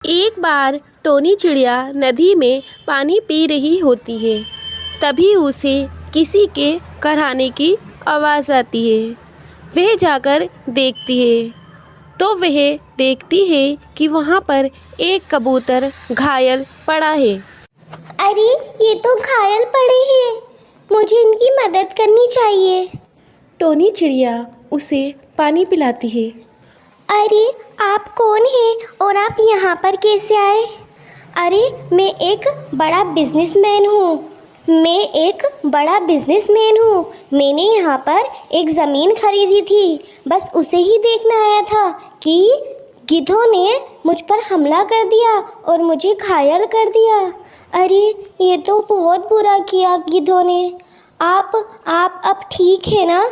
एक बार टोनी चिड़िया नदी में पानी पी रही होती है। तभी उसे किसी के कराहने की आवाज़ आती है। वह जाकर देखती है तो वह देखती है कि वहाँ पर एक कबूतर घायल पड़ा है। अरे ये तो घायल पड़े हैं, मुझे इनकी मदद करनी चाहिए। टोनी चिड़िया उसे पानी पिलाती है। अरे आप कौन हैं और आप यहाँ पर कैसे आए? अरे मैं एक बड़ा बिजनेसमैन हूँ। मैंने यहाँ पर एक ज़मीन खरीदी थी, बस उसे ही देखने आया था कि गिद्धों ने मुझ पर हमला कर दिया और मुझे घायल कर दिया। अरे ये तो बहुत बुरा किया गिद्धों ने। आप अब ठीक है ना?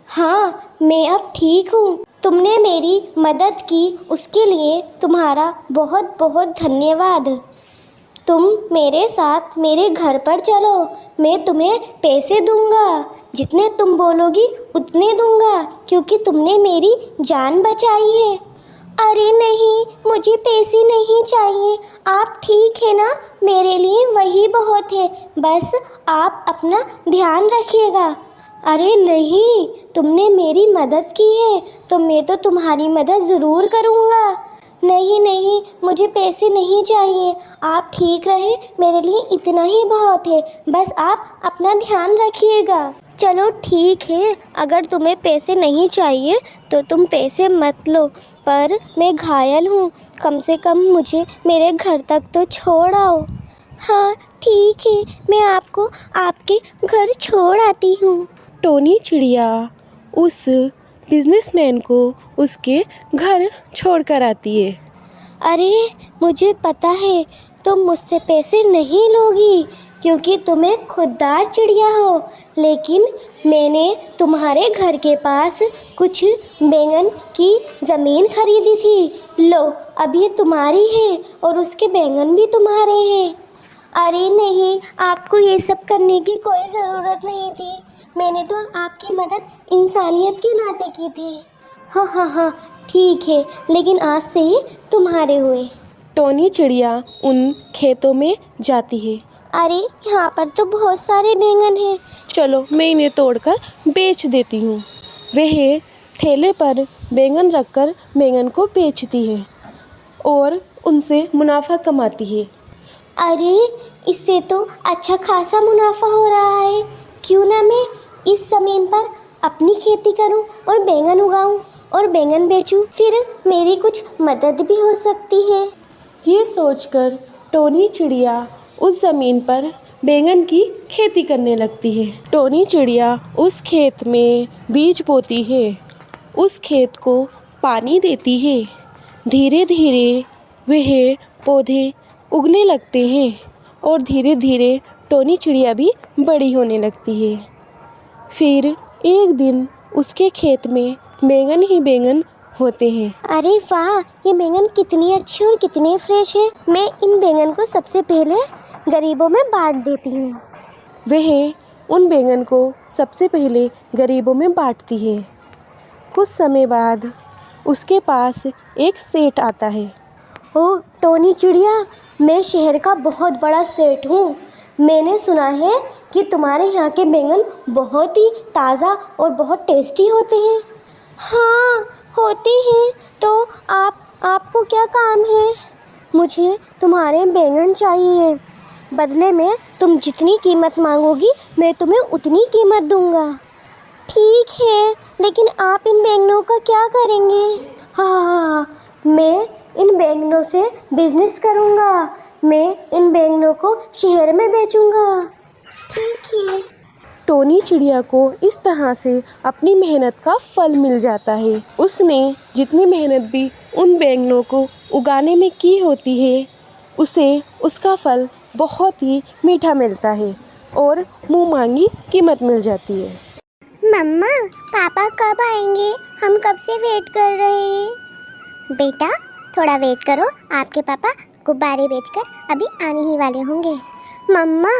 हाँ मैं अब ठीक हूँ। तुमने मेरी मदद की उसके लिए तुम्हारा बहुत बहुत धन्यवाद। तुम मेरे साथ मेरे घर पर चलो, मैं तुम्हें पैसे दूंगा। जितने तुम बोलोगी उतने दूंगा, क्योंकि तुमने मेरी जान बचाई है। अरे नहीं, मुझे पैसे नहीं चाहिए। आप ठीक है ना? मेरे लिए वही बहुत है। बस आप अपना ध्यान रखिएगा। अरे नहीं, तुमने मेरी मदद की है तो मैं तो तुम्हारी मदद ज़रूर करूँगा। नहीं, मुझे पैसे नहीं चाहिए। आप ठीक रहें, मेरे लिए इतना ही बहुत है। बस आप अपना ध्यान रखिएगा। चलो ठीक है, अगर तुम्हें पैसे नहीं चाहिए तो तुम पैसे मत लो, पर मैं घायल हूँ, कम से कम मुझे मेरे घर तक तो छोड़ आओ। हाँ ठीक है, मैं आपको आपके घर छोड़ आती हूँ। टोनी चिड़िया उस बिजनेसमैन को उसके घर छोड़कर आती है। अरे मुझे पता है तुम मुझसे पैसे नहीं लोगी, क्योंकि तुम्हें खुददार चिड़िया हो, लेकिन मैंने तुम्हारे घर के पास कुछ बैंगन की ज़मीन खरीदी थी। लो अब ये तुम्हारी है और उसके बैंगन भी तुम्हारे हैं। अरे नहीं, आपको ये सब करने की कोई ज़रूरत नहीं थी। मैंने तो आपकी मदद इंसानियत के नाते की थी। हाँ ठीक है, लेकिन आज से ही तुम्हारे हुए। टोनी चिड़िया उन खेतों में जाती है। अरे यहाँ पर तो बहुत सारे बैंगन हैं। चलो मैं इन्हें तोड़कर बेच देती हूँ। वह ठेले पर बैंगन रखकर बैंगन को बेचती है और उनसे मुनाफा कमाती है। अरे इससे तो अच्छा खासा मुनाफा हो रहा है। क्यों ना मैं इस ज़मीन पर अपनी खेती करूं और बैंगन उगाऊं और बैंगन बेचूं, फिर मेरी कुछ मदद भी हो सकती है। ये सोचकर टोनी चिड़िया उस ज़मीन पर बैंगन की खेती करने लगती है। टोनी चिड़िया उस खेत में बीज बोती है, उस खेत को पानी देती है। धीरे धीरे वह पौधे उगने लगते हैं और धीरे धीरे टोनी चिड़िया भी बड़ी होने लगती है। फिर एक दिन उसके खेत में बैंगन ही बैंगन होते हैं। अरे वाह, ये बैंगन कितनी अच्छी और कितने फ्रेश है। मैं इन बैंगन को सबसे पहले गरीबों में बांट देती हूँ। वह उन बैंगन को सबसे पहले गरीबों में बांटती है। कुछ समय बाद उसके पास एक सेठ आता है। ओह टोनी चिड़िया, मैं शहर का बहुत बड़ा सेठ हूँ। मैंने सुना है कि तुम्हारे यहाँ के बैंगन बहुत ही ताज़ा और बहुत टेस्टी होते हैं। हाँ होते हैं, तो आपको क्या काम है? मुझे तुम्हारे बैंगन चाहिए। बदले में तुम जितनी कीमत मांगोगी मैं तुम्हें उतनी कीमत दूंगा। ठीक है, लेकिन आप इन बैंगनों का क्या करेंगे? हाँ, मैं इन बैंगनों से बिजनेस करूँगा। मैं इन बैंगनों को शहर में बेचूँगा। ठीक है। टोनी चिड़िया को इस तरह से अपनी मेहनत का फल मिल जाता है। उसने जितनी मेहनत भी उन बैंगनों को उगाने में की होती है, उसे उसका फल बहुत ही मीठा मिलता है और मुँह मांगी कीमत मिल जाती है। मम्मा पापा कब आएंगे? हम कब से वेट कर रहे हैं। बेटा थोड़ा वेट करो, आपके पापा गुब्बारे बेचकर अभी आने ही वाले होंगे। मम्मा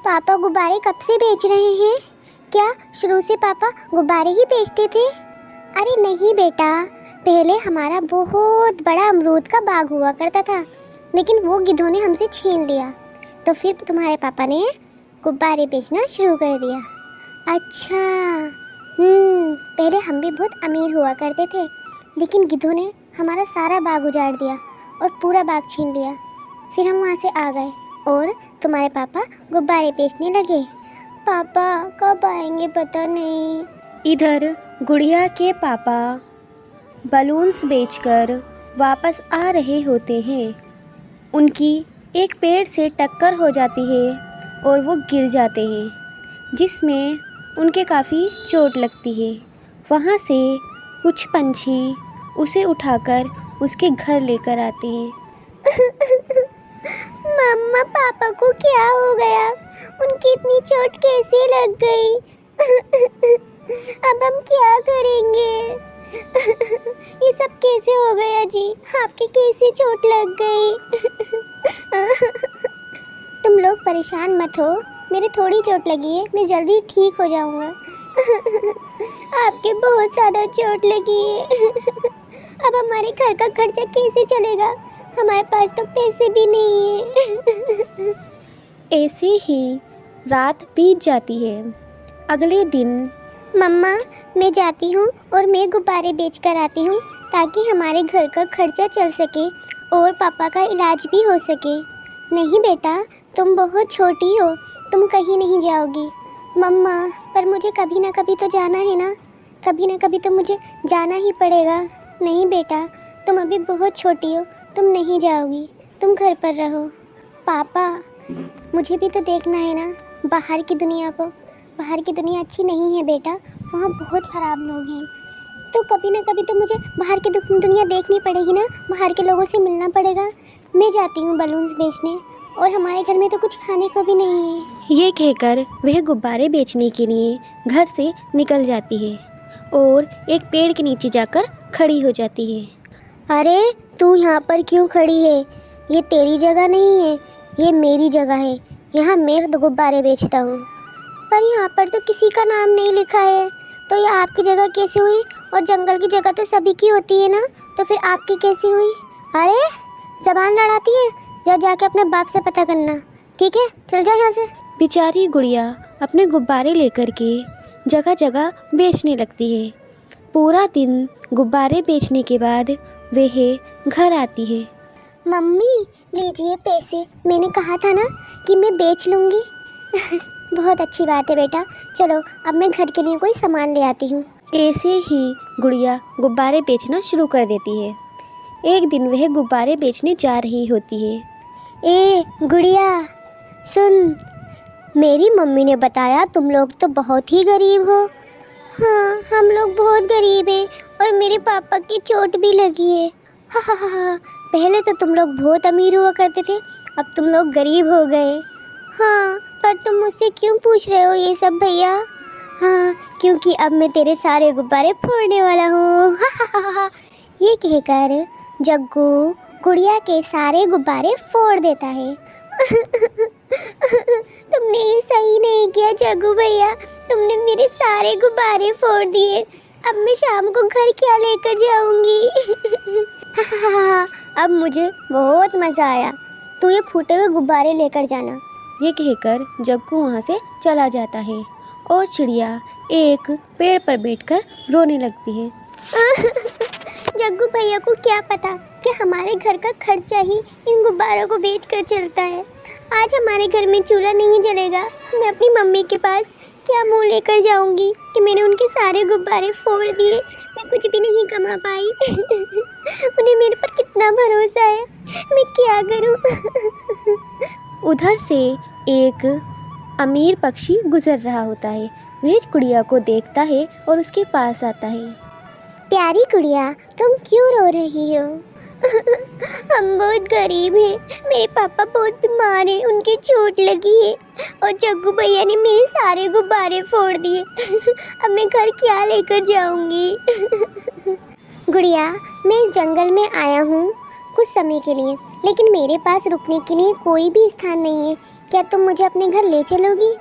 पापा गुब्बारे कब से बेच रहे हैं? क्या शुरू से पापा गुब्बारे ही बेचते थे? अरे नहीं बेटा, पहले हमारा बहुत बड़ा अमरूद का बाग हुआ करता था। लेकिन वो गिद्धों ने हमसे छीन लिया। तो फिर तुम्हारे पापा ने गुब्बारे बेचना शुरू कर दिया। अच्छा, पहले हम भी बहुत अमीर हुआ करते थे, लेकिन गिद्धों ने हमारा सारा बाग उजाड़ दिया और पूरा बाग छीन लिया। फिर हम वहाँ से आ गए और तुम्हारे पापा गुब्बारे बेचने लगे। पापा कब आएंगे पता नहीं। इधर गुड़िया के पापा बलून्स बेचकर वापस आ रहे होते हैं। उनकी एक पेड़ से टक्कर हो जाती है और वो गिर जाते हैं, जिसमें उनके काफ़ी चोट लगती है। वहाँ से कुछ पंछी उसे उठाकर उसके घर लेकर आते हैं। मम्मा पापा को क्या हो गया? उनकी इतनी चोट कैसे लग गई? अब हम क्या करेंगे? ये सब कैसे हो गया जी? आपके कैसे चोट लग गई? तुम लोग परेशान मत हो, मेरे थोड़ी चोट लगी है, मैं जल्दी ठीक हो जाऊंगा। आपके बहुत ज़्यादा चोट लगी है। अब हमारे घर का खर्चा कैसे चलेगा? हमारे पास तो पैसे भी नहीं है। ऐसे ही रात बीत जाती है। अगले दिन मम्मा मैं जाती हूँ और मैं गुब्बारे बेच कर आती हूँ, ताकि हमारे घर का खर्चा चल सके और पापा का इलाज भी हो सके। नहीं बेटा, तुम बहुत छोटी हो, तुम कहीं नहीं जाओगी। मम्मा पर मुझे कभी ना कभी तो जाना है ना, कभी ना कभी तो मुझे जाना ही पड़ेगा। नहीं बेटा, तुम अभी बहुत छोटी हो, तुम नहीं जाओगी, तुम घर पर रहो। पापा मुझे भी तो देखना है ना बाहर की दुनिया को। बाहर की दुनिया अच्छी नहीं है बेटा, वहाँ बहुत ख़राब लोग हैं। तो कभी ना कभी तो मुझे बाहर की दुनिया देखनी पड़ेगी ना, बाहर के लोगों से मिलना पड़ेगा। मैं जाती हूँ बलून्स बेचने, और हमारे घर में तो कुछ खाने को भी नहीं है। ये कहकर वह गुब्बारे बेचने के लिए घर से निकल जाती है और एक पेड़ के नीचे जाकर खड़ी हो जाती है। अरे तू यहाँ पर क्यों खड़ी है? ये तेरी जगह नहीं है, ये मेरी जगह है। यहाँ मैं तो गुब्बारे बेचता हूँ। पर यहाँ पर तो किसी का नाम नहीं लिखा है, तो ये आपकी जगह कैसे हुई? और जंगल की जगह तो सभी की होती है ना, तो फिर आपकी कैसी हुई? अरे ज़बान लड़ाती है, या जाके अपने बाप से पता करना। ठीक है, चल जा यहाँ से। बेचारी गुड़िया अपने गुब्बारे लेकर के जगह जगह बेचने लगती है। पूरा दिन गुब्बारे बेचने के बाद वह घर आती है। मम्मी लीजिए पैसे, मैंने कहा था ना कि मैं बेच लूँगी। बहुत अच्छी बात है बेटा, चलो अब मैं घर के लिए कोई सामान ले आती हूँ। ऐसे ही गुड़िया गुब्बारे बेचना शुरू कर देती है। एक दिन वह गुब्बारे बेचने जा रही होती है। ए गुड़िया सुन, मेरी मम्मी ने बताया तुम लोग तो बहुत ही गरीब हो। हाँ हम लोग बहुत गरीब हैं, और मेरे पापा की चोट भी लगी है। हा हा हा हा, पहले तो तुम लोग बहुत अमीर हुआ करते थे, अब तुम लोग गरीब हो गए। हाँ पर तुम मुझसे क्यों पूछ रहे हो ये सब भैया? हाँ क्योंकि अब मैं तेरे सारे गुब्बारे फोड़ने वाला हूँ। हा हा हा हा। ये कहकर जग्गू गुड़िया के सारे गुब्बारे फोड़ देता है। तुमने ये सही नहीं किया जग्गू भैया, तुमने मेरे सारे गुब्बारे फोड़ दिए। अब मैं शाम को घर क्या लेकर जाऊंगी? अब मुझे बहुत मज़ा आया, तू ये फूटे हुए गुब्बारे लेकर जाना। ये कहकर जग्गू वहाँ से चला जाता है और चिड़िया एक पेड़ पर बैठकर रोने लगती है। जग्गू भैया को क्या पता कि हमारे घर का खर्चा ही इन गुब्बारों को बेचकर चलता है। आज हमारे घर में चूल्हा नहीं जलेगा, मैं अपनी मम्मी के पास क्या मुंह लेकर जाऊंगी कि मैंने उनके सारे गुब्बारे फोड़ दिए, मैं कुछ भी नहीं कमा पाई। उन्हें मेरे पर कितना भरोसा है, मैं क्या करूं? उधर से एक अमीर पक्षी गुजर रहा होता है। वह गुड़िया को देखता है और उसके पास आता है। प्यारी गुड़िया तुम क्यों रो रही हो? हम बहुत गरीब हैं, मेरे पापा बहुत बीमार हैं, उनकी चोट लगी है, और जग्गू भैया ने मेरे सारे गुब्बारे फोड़ दिए। अब मैं घर क्या लेकर जाऊंगी? गुड़िया मैं इस जंगल में आया हूँ कुछ समय के लिए, लेकिन मेरे पास रुकने के लिए कोई भी स्थान नहीं है। क्या तुम मुझे अपने घर ले चलोगी?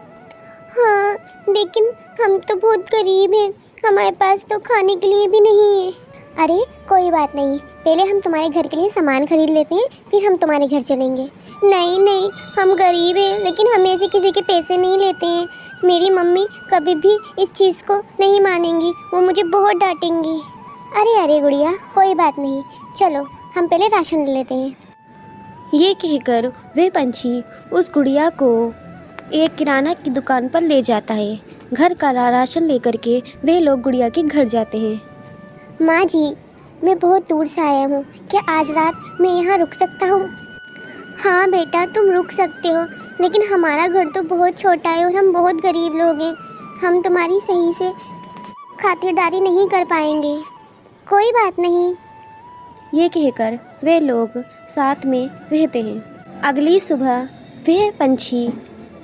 हाँ लेकिन हम तो बहुत गरीब हैं, हमारे पास तो खाने के लिए भी नहीं है। अरे कोई बात नहीं, पहले हम तुम्हारे घर के लिए सामान खरीद लेते हैं, फिर हम तुम्हारे घर चलेंगे। नहीं नहीं, हम गरीब हैं, लेकिन हम ऐसे किसी के पैसे नहीं लेते हैं। मेरी मम्मी कभी भी इस चीज़ को नहीं मानेंगी, वो मुझे बहुत डांटेंगी। अरे अरे गुड़िया, कोई बात नहीं, चलो हम पहले राशन ले लेते हैं। ये कहकर वह पंछी उस गुड़िया को एक किराना की दुकान पर ले जाता है। घर का राशन लेकर के वे लोग गुड़िया के घर जाते हैं। माँ जी, मैं बहुत दूर से आया हूँ, क्या आज रात मैं यहाँ रुक सकता हूँ? हाँ बेटा, तुम रुक सकते हो, लेकिन हमारा घर तो बहुत छोटा है और हम बहुत गरीब लोग हैं। हम तुम्हारी सही से खातिरदारी नहीं कर पाएंगे। कोई बात नहीं। ये कहकर वे लोग साथ में रहते हैं। अगली सुबह वह पंछी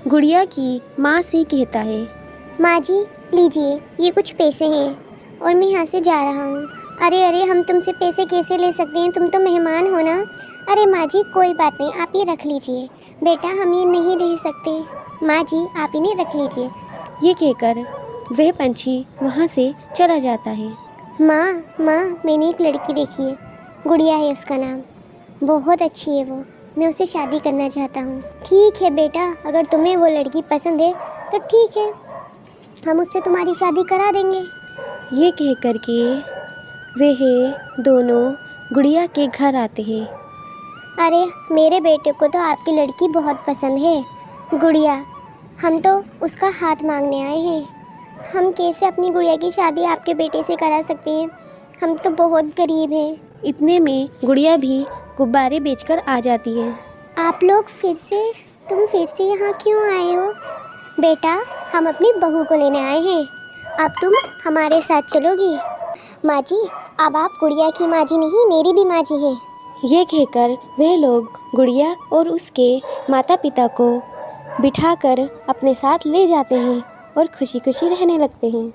गुड़िया की माँ से कहता है, माँ जी लीजिए, ये कुछ पैसे हैं और मैं यहाँ से जा रहा हूँ। अरे अरे, हम तुमसे पैसे कैसे ले सकते हैं, तुम तो मेहमान हो ना। अरे माँ जी कोई बात नहीं, आप ये रख लीजिए। बेटा हम ये नहीं रह सकते। माँ जी आप इन्हें रख लीजिए। ये कहकर वह पंछी वहाँ से चला जाता है। माँ मैंने एक लड़की देखी है, गुड़िया है उसका नाम, बहुत अच्छी है वो, मैं उससे शादी करना चाहता हूँ। ठीक है बेटा, अगर तुम्हें वो लड़की पसंद है तो ठीक है, हम उससे तुम्हारी शादी करा देंगे। ये कह कर के वह दोनों गुड़िया के घर आते हैं। अरे मेरे बेटे को तो आपकी लड़की बहुत पसंद है गुड़िया, हम तो उसका हाथ मांगने आए हैं। हम कैसे अपनी गुड़िया की शादी आपके बेटे से करा सकते हैं, हम तो बहुत गरीब हैं। इतने में गुड़िया भी गुब्बारे बेचकर आ जाती है। आप लोग तुम फिर से यहाँ क्यों आए हो? बेटा हम अपनी बहू को लेने आए हैं, अब तुम हमारे साथ चलोगी। माँ जी अब आप गुड़िया की माँ जी नहीं, मेरी भी माँ जी है। ये कहकर वह लोग गुड़िया और उसके माता पिता को बिठाकर अपने साथ ले जाते हैं और खुशी खुशी रहने लगते हैं।